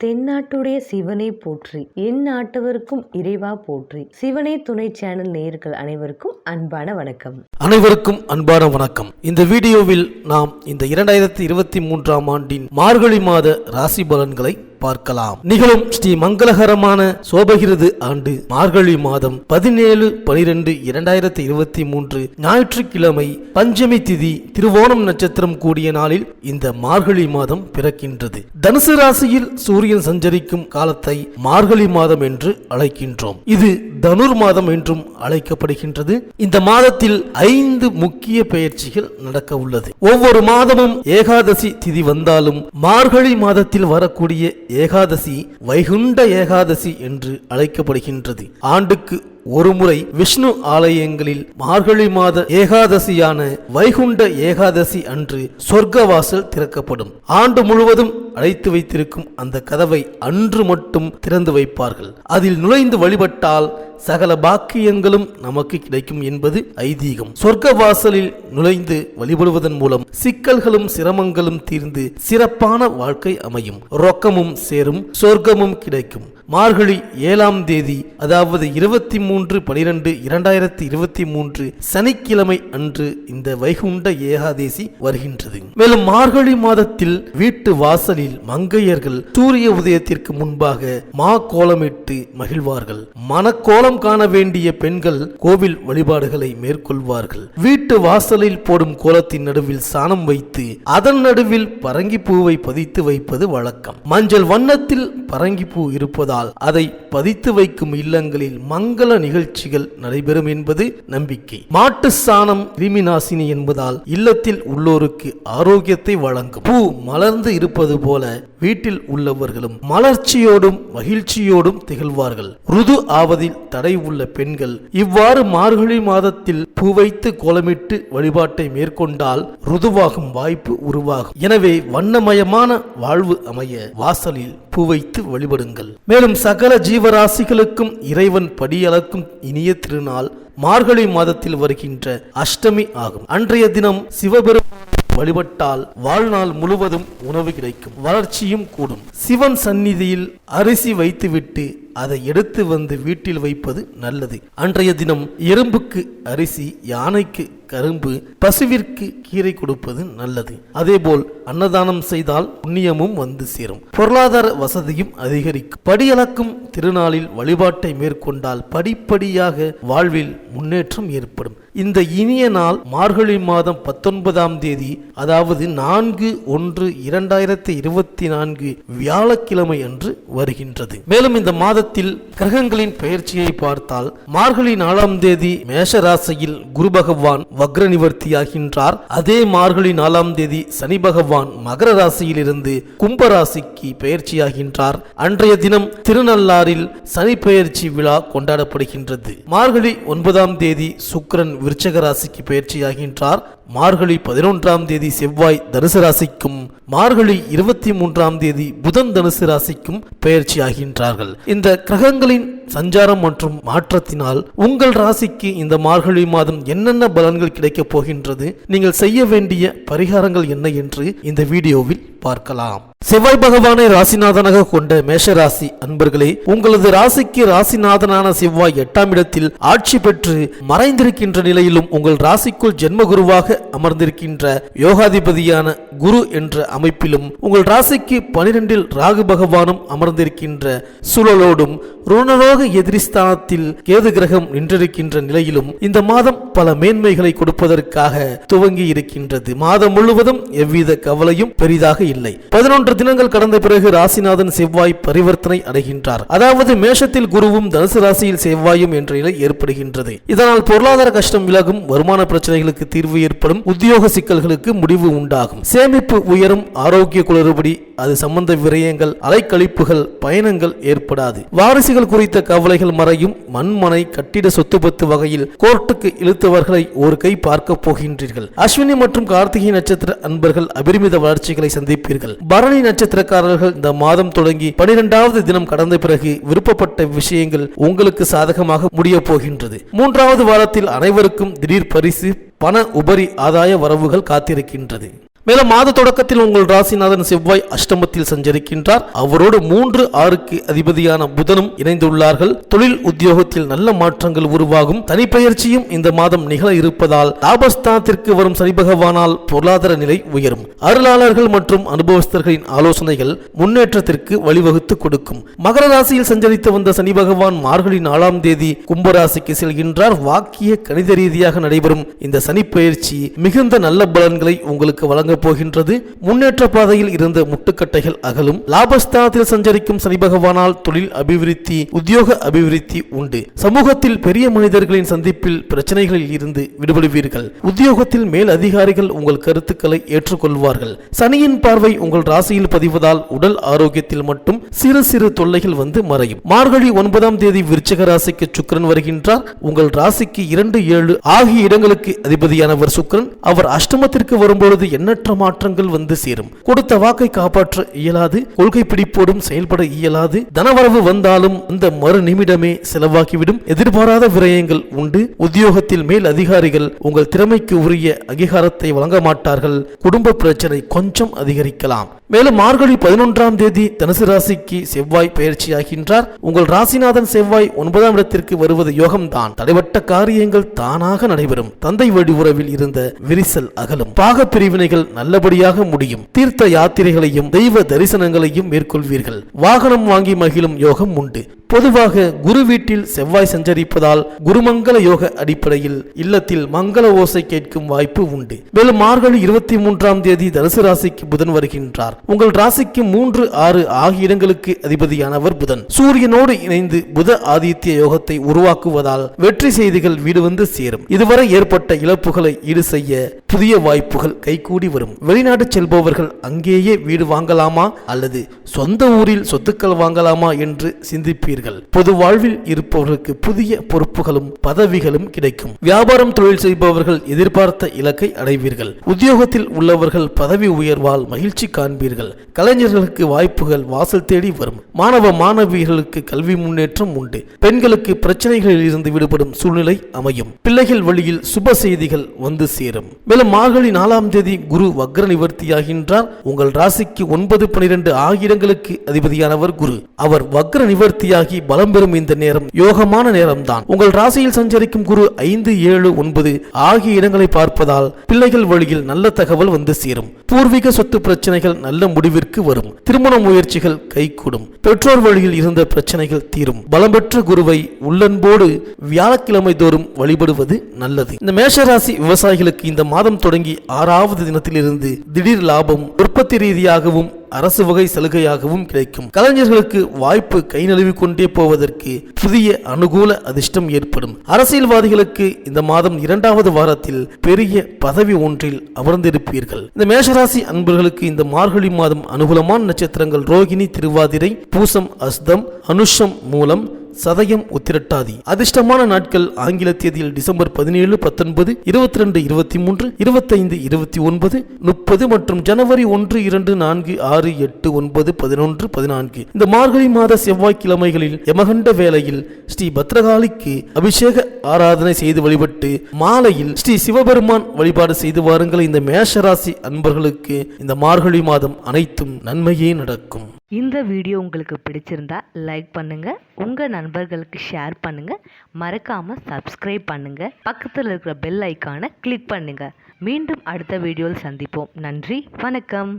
தென்னாட்டுடைய சிவனை போற்றி, என் நாட்டவருக்கும் இறைவா போற்றி. சிவனை துணை சேனல் நேயர்கள் அனைவருக்கும் அன்பான வணக்கம். அனைவருக்கும் அன்பான வணக்கம். இந்த வீடியோவில் நாம் இந்த 2023ஆம் ஆண்டின் மார்கழி மாத ராசி பலன்களை பார்க்கலாம். நிகழும் ஸ்ரீ மங்களகரமான சோபகிருது ஆண்டு மார்கழி மாதம் 17/12/2023 ஞாயிற்றுக்கிழமை பஞ்சமி திதி திருவோணம் நட்சத்திரம் கூடிய நாளில் இந்த மார்கழி மாதம் பிறக்கின்றது. தனுசு ராசியில் சூரியன் சஞ்சரிக்கும் காலத்தை மார்கழி மாதம் என்று அழைக்கின்றோம். இது தனுர் மாதம் என்றும் அழைக்கப்படுகின்றது. இந்த மாதத்தில் 5 முக்கிய பெயர்ச்சிகள் நடக்க உள்ளது. ஒவ்வொரு மாதமும் ஏகாதசி திதி வந்தாலும் மார்கழி மாதத்தில் வரக்கூடிய ஏகாதசி வைகுண்ட ஏகாதசி என்று அழைக்கப்படுகின்றது. ஆண்டுக்கு ஒருமுறை விஷ்ணு ஆலயங்களில் மார்கழி மாத ஏகாதசியான வைகுண்ட ஏகாதசி அன்று சொர்க்கவாசல் திறக்கப்படும். ஆண்டு முழுவதும் அடைத்து வைத்திருக்கும் அந்த கதவை அன்று மட்டும் திறந்து வைப்பார்கள். அதில் நுழைந்து வழிபட்டால் சகல பாக்கியங்களும் நமக்கு கிடைக்கும் என்பது ஐதீகம். சொர்க்க வாசலில் நுழைந்து வழிபடுவதன் மூலம் சிக்கல்களும் சிரமங்களும் தீர்ந்து சிறப்பான வாழ்க்கை அமையும். ரொக்கமும் சேரும், சொர்க்கமும் கிடைக்கும். மார்கழி 7ஆம் தேதி, அதாவது 23/12/2023 சனிக்கிழமை அன்று இந்த வைகுண்ட ஏகாதசி வருகின்றது. மேலும் மார்கழி மாதத்தில் வீட்டு வாசலில் மங்கையர்கள் சூரிய உதயத்திற்கு முன்பாக மா கோலமிட்டு மகிழ்வார்கள். மனக்கோலம் காண வேண்டிய பெண்கள் கோவில் வழிபாடுகளை மேற்கொள்வார்கள். வீட்டு வாசலில் போடும் கோலத்தின் நடுவில் சாணம் வைத்து அதன் நடுவில் பரங்கி பூவை பதித்து வைப்பது வழக்கம். மஞ்சள் வண்ணத்தில் பரங்கி பூ இருப்பதால் அதை பதித்து வைக்கும் இல்லங்களில் மங்கள நிகழ்ச்சிகள் நடைபெறும் என்பது நம்பிக்கை. மாட்டு சாணம் கிருமி நாசினி என்பதால் இல்லத்தில் உள்ளோருக்கு ஆரோக்கியத்தை வழங்கும். பூ மலர்ந்து இருப்பது போல வீட்டில் உள்ளவர்களும் மலர்ச்சியோடும் மகிழ்ச்சியோடும் திகழ்வார்கள். ருது ஆவதில் தடை உள்ள பெண்கள் இவ்வாறு மார்கழி மாதத்தில் பூ வைத்து கோலமிட்டு வழிபாட்டை மேற்கொண்டால் ருதுவாகும் வாய்ப்பு உருவாகும். எனவே வண்ணமயமான வாழ்வு அமைய வாசலில் பூ வைத்து வழிபடுங்கள். மேலும் சகல ஜீவராசிகளுக்கும் இறைவன் படியளக்கும் இனிய திருநாள் மார்கழி மாதத்தில் வருகின்ற அஷ்டமி ஆகும். அன்றைய தினம் சிவபெருமான் வழிபட்டால் வாழ்நாள் முழுவதும் உணவு கிடைக்கும், வளர்ச்சியும் கூடும். சிவன் சந்நிதியில் அரிசி வைத்துவிட்டு அதை எடுத்து வந்து வீட்டில் வைப்பது நல்லது. அன்றைய தினம் எறும்புக்கு அரிசி, யானைக்கு கரும்பு, பசுவிற்கு கீரை கொடுப்பது நல்லது. அதேபோல் அன்னதானம் செய்தால் புண்ணியமும் வந்து சேரும், பொருளாதார வசதியும் அதிகரிக்கும். படியளக்கும் திருநாளில் வழிபாட்டை மேற்கொண்டால் படிப்படியாக வாழ்வில் முன்னேற்றம் ஏற்படும். இந்த இனிய நாள் மார்கழி மாதம் 19ஆம் தேதி, அதாவது 4/1/2024 வியாழக்கிழமை அன்று வருகின்றது. மேலும் இந்த மாதத்தில் கிரகங்களின் பெயர்ச்சியை பார்த்தால் மார்கழி 4ஆம் தேதி மேஷ ராசியில் குரு பகவான் வக்ர நிவர்த்தியாகின்றார். அதே மார்கழி 4ஆம் தேதி சனி பகவான் மகர ராசியில் இருந்து கும்ப ராசிக்கு பெயர்ச்சியாகின்றார். அன்றைய தினம் திருநள்ளாறில் சனி பெயர்ச்சி விழா கொண்டாடப்படுகின்றது. மார்கழி 9ஆம் தேதி சுக்கிரன் விருச்சக ராசிக்கு பெயர்ச்சியாகின்றார். மார்கழி 11ஆம் தேதி செவ்வாய் தனுசு ராசிக்கும், மார்கழி 23ஆம் தேதி புதன் தனுசு ராசிக்கும் பெயர்ச்சி ஆகின்றார்கள். இந்த கிரகங்களின் சஞ்சாரம் மற்றும் மாற்றத்தினால் உங்கள் ராசிக்கு இந்த மார்கழி மாதம் என்னென்ன பலன்கள் கிடைக்கப் போகின்றது, நீங்கள் செய்ய வேண்டிய பரிகாரங்கள் என்ன என்று இந்த வீடியோவில் பார்க்கலாம். செவ்வாய் பகவானை ராசிநாதனாக கொண்ட மேஷராசி அன்பர்களே, உங்களது ராசிக்கு ராசிநாதனான செவ்வாய் 8ஆம் இடத்தில் ஆட்சி பெற்று மறைந்திருக்கின்ற நிலையிலும் உங்கள் ராசிக்குள் ஜென்மகுருவாக அமர்ந்திருக்கின்ற யோகாதிபதியான குரு என்ற அமைப்பிலும் உங்கள் ராசிக்கு 12இல் ராகு பகவானும் அமர்ந்திருக்கின்ற சூழலோடும் ருணரோக எதிரிஸ்தானத்தில் கேது கிரகம் நின்றிருக்கின்ற நிலையிலும் இந்த மாதம் பல மேன்மைகளை கொடுப்பதற்காக துவங்கி இருக்கின்றது. மாதம் முழுவதும் எவ்வித கவலையும் பெரிதாக இல்லை. 11 தினங்கள் கடந்த பிறகு ராசிநாதன் செவ்வாய் பரிவர்த்தனை அடைகின்றார். அதாவது மேஷத்தில் குருவும் தனுசு ராசியில் செவ்வாயும் என்ற நிலை ஏற்படுகின்றது. இதனால் பொருளாதார கஷ்டம் விலகும், வருமான பிரச்சனைகளுக்கு தீர்வு ஏற்படும், உத்தியோக சிக்கல்களுக்கு முடிவு உண்டாகும், சேமிப்பு உயரும், ஆரோக்கிய குளறுபடி, அது சம்பந்த விரயங்கள், அலைக்கழிப்புகள், பயணங்கள் ஏற்படாது. வாரிசுகள் குறித்த கவலைகள் மறையும். மண்மனை கட்டிட சொத்து பத்து வகையில் கோர்ட்டுக்கு இழுத்தவர்களை ஒரு கை பார்க்க போகின்றீர்கள். அஸ்வினி மற்றும் கார்த்திகை நட்சத்திர அன்பர்கள் அபரிமித வளர்ச்சிகளை சந்திப்பீர்கள். பரணி நட்சத்திரக்காரர்கள் இந்த மாதம் தொடங்கி 12வது தினம் கடந்த பிறகு விருப்பப்பட்ட விஷயங்கள் உங்களுக்கு சாதகமாக முடிய போகின்றது. 3வது வாரத்தில் அனைவருக்கும் திடீர் பரிசு, பண உபரி ஆதாய வரவுகள் காத்திருக்கின்றது. மேலும் மாத தொடக்கத்தில் உங்கள் ராசிநாதன் செவ்வாய் அஷ்டமத்தில் சஞ்சரிக்கின்றார். அவரோடு 3-6க்கு அதிபதியான புதனும் இணைந்துள்ளார்கள். தொழில் உத்தியோகத்தில் நல்ல மாற்றங்கள் உருவாகும். தனிப்பெயர்ச்சியும் இந்த மாதம் நிகழ இருப்பதால் லாபஸ்தானத்திற்கு வரும் சனி பகவானால் பொருளாதார நிலை உயரும். அருளாளர்கள் மற்றும் அனுபவஸ்தர்களின் ஆலோசனைகள் முன்னேற்றத்திற்கு வழிவகுத்து கொடுக்கும். மகர ராசியில் சஞ்சரித்து வந்த சனி பகவான் மார்கழி 4ஆம் தேதி கும்பராசிக்கு செல்கின்றார். வாக்கிய கணித ரீதியாக நடைபெறும் இந்த சனி பயிற்சி மிகுந்த நல்ல பலன்களை உங்களுக்கு வழங்கப் போகின்றது. முன்னேற்ற பாதையில் இருந்த முட்டுக்கட்டைகள் அகலும். லாபஸ்தானத்தில் சஞ்சரிக்கும் சனி பகவானால் தொழில் அபிவிருத்தி, உத்தியோக அபிவிருத்தி உண்டு. சமூகத்தில் பெரிய மனிதர்களின் சந்திப்பில் பிரச்சனைகளில் இருந்து விடுபடுவீர்கள். உத்தியோகத்தில் மேல் அதிகாரிகள் உங்கள் கருத்துக்களை ஏற்றுக்கொள்வார்கள். சனியின் பார்வை உங்கள் ராசியில் பதிவதால் உடல் ஆரோக்கியத்தில் மட்டும் சிறு சிறு தொல்லைகள் வந்து மறையும். மார்கழி 9ஆம் தேதி விருச்சிக ராசிக்கு சுக்கிரன் வருகின்றார். உங்கள் ராசிக்கு 2, 7 ஆகிய இடங்களுக்கு அதிபதியானவர் சுக்கிரன். அவர் அஷ்டமத்திற்கு வரும்பொழுது எண்ணற்ற மாற்றங்கள் வந்து சேரும். கொடுத்த வாக்கை காப்பாற்ற இயலாது, கொள்கை பிடிப்போடும் செயல்பட இயலாது. தனவரவு வந்தாலும் அந்த மறு நிமிடமே செலவாகிவிடும். எதிர்பாராத விரயங்கள் உண்டு. உத்தியோகத்தில் மேல் அதிகாரிகள் உங்கள் திறமைக்கு உரிய அங்கீகாரத்தை வழங்க மாட்டார்கள். குடும்ப பிரச்சனை கொஞ்சம் அதிகரிக்கலாம். மேலும் மார்கழி 11ஆம் தேதி தனுசு ராசிக்கு செவ்வாய் பயிற்சியாகின்றார். உங்கள் ராசிநாதன் செவ்வாய் 9ஆம் இடத்திற்கு வருவது யோகம்தான். தடைபட்ட காரியங்கள் தானாக நடைபெறும். தந்தை வழி உறவில் இருந்த விரிசல் அகலும். பாக பிரிவினைகள் நல்லபடியாக முடியும். தீர்த்த யாத்திரைகளையும் தெய்வ தரிசனங்களையும் மேற்கொள்வீர்கள். வாகனம் வாங்கி மகிழும் யோகம் உண்டு. பொதுவாக குரு வீட்டில் செவ்வாய் சஞ்சரிப்பதால் குருமங்கல யோக அடிப்படையில் இல்லத்தில் மங்கள ஓசை கேட்கும் வாய்ப்பு உண்டு. மேலும் மார்கழி 23ஆம் தேதி தனுசு ராசிக்கு புதன் வருகின்றார். உங்கள் ராசிக்கு 3, 6 ஆகிய இடங்களுக்கு அதிபதியானவர் புதன். சூரியனோடு இணைந்து புத ஆதித்ய யோகத்தை உருவாக்குவதால் வெற்றி செய்திகள் வீடு வந்து சேரும். இதுவரை ஏற்பட்ட இழப்புகளை ஈடு செய்ய புதிய வாய்ப்புகள் கைகூடி வரும். வெளிநாடு செல்பவர்கள் அங்கேயே வீடு வாங்கலாமா அல்லது சொந்த ஊரில் சொத்துக்கள் வாங்கலாமா என்று சிந்திப்பீர்கள். பொது வாழ்வில் இருப்பவர்களுக்கு புதிய பொறுப்புகளும் பதவிகளும் கிடைக்கும். வியாபாரம் தொழில் செய்பவர்கள் எதிர்பார்த்த இலக்கை அடைவீர்கள். உத்தியோகத்தில் உள்ளவர்கள் பதவி உயர்வால் மகிழ்ச்சி காண்பீர்கள். கலைஞர்களுக்கு வாய்ப்புகள் வாசல் தேடி வரும். மாணவ மாணவியர்களுக்கு கல்வி முன்னேற்றம் உண்டு. பெண்களுக்கு பிரச்சனைகளில் இருந்து விடுபடும் சூழ்நிலை அமையும். பிள்ளைகள் வழியில் சுப செய்திகள் வந்து சேரும். மேலும் மார்கழி 4ஆம் தேதி குரு வக்ர நிவர்த்தியாகின்றார். உங்கள் ராசிக்கு 9, 12 ஆகிய இடங்களுக்கு அதிபதியானவர் குரு. அவர் வக்ர நிவர்த்தியாக பலம் பெறும் இந்த நேரம் யோகமான நேரம்தான். உங்கள் ராசியில் சஞ்சரிக்கும் குரு 5, 7, 9 ஆகிய இடங்களை பார்ப்பதால் பிள்ளைகள் வழியில் நல்ல தகவல் வந்து சேரும். பூர்வீக சொத்து பிரச்சனைகள் நல்ல முடிவிற்கு வரும். திருமண முயற்சிகள் கைகூடும். பெற்றோர் வழியில் இருந்த பிரச்சனைகள் தீரும். பலம் பெற்ற குருவை உள்ளன்போடு வியாழக்கிழமை தோறும் வழிபடுவது நல்லது. இந்த மேஷராசி விவசாயிகளுக்கு இந்த மாதம் தொடங்கி 6ஆவது தினத்திலிருந்து திடீர் லாபம் உற்பத்தி ரீதியாகவும் அரசு வகை சலுகையாகவும் கிடைக்கும். கலைஞர்களுக்கு வாய்ப்பு கை நழுவி கொண்டே போவதற்கு புதிய அனுகூல அதிர்ஷ்டம் ஏற்படும். அரசியல்வாதிகளுக்கு இந்த மாதம் 2வது வாரத்தில் பெரிய பதவி ஒன்றில் அமர்ந்திருப்பீர்கள். இந்த மேஷராசி அன்பர்களுக்கு இந்த மார்கழி மாதம் அனுகூலமான நட்சத்திரங்கள் ரோகிணி, திருவாதிரை, பூசம், அஸ்தம், அனுஷம், மூலம், சதயம், உத்திரட்டாதி. அதிர்ஷ்டமான நாட்கள் ஆங்கில தேதியில் டிசம்பர் 17, 19, 22, 23, 25, 29, 30 மற்றும் ஜனவரி 1, 2, 4, 6, 8, 9, 11, 14. இந்த மார்கழி மாத செவ்வாய்க்கிழமைகளில் யமகண்ட வேளையில் ஸ்ரீ பத்ரகாளிக்கு அபிஷேக ஆராதனை செய்து வழிபட்டு மாலையில் ஸ்ரீ சிவபெருமான் வழிபாடு செய்து வாருங்கள். இந்த மேஷராசி அன்பர்களுக்கு இந்த மார்கழி மாதம் அனைத்தும் நன்மையே நடக்கும். இந்த வீடியோ உங்களுக்கு பிடிச்சிருந்தா லைக் பண்ணுங்க, உங்க நண்பர்களுக்கு ஷேர் பண்ணுங்க, மறக்காம சப்ஸ்கிரைப் பண்ணுங்க, பக்கத்தில் இருக்கிற பெல் ஐக்கானை கிளிக் பண்ணுங்க. மீண்டும் அடுத்த வீடியோவில் சந்திப்போம். நன்றி, வணக்கம்.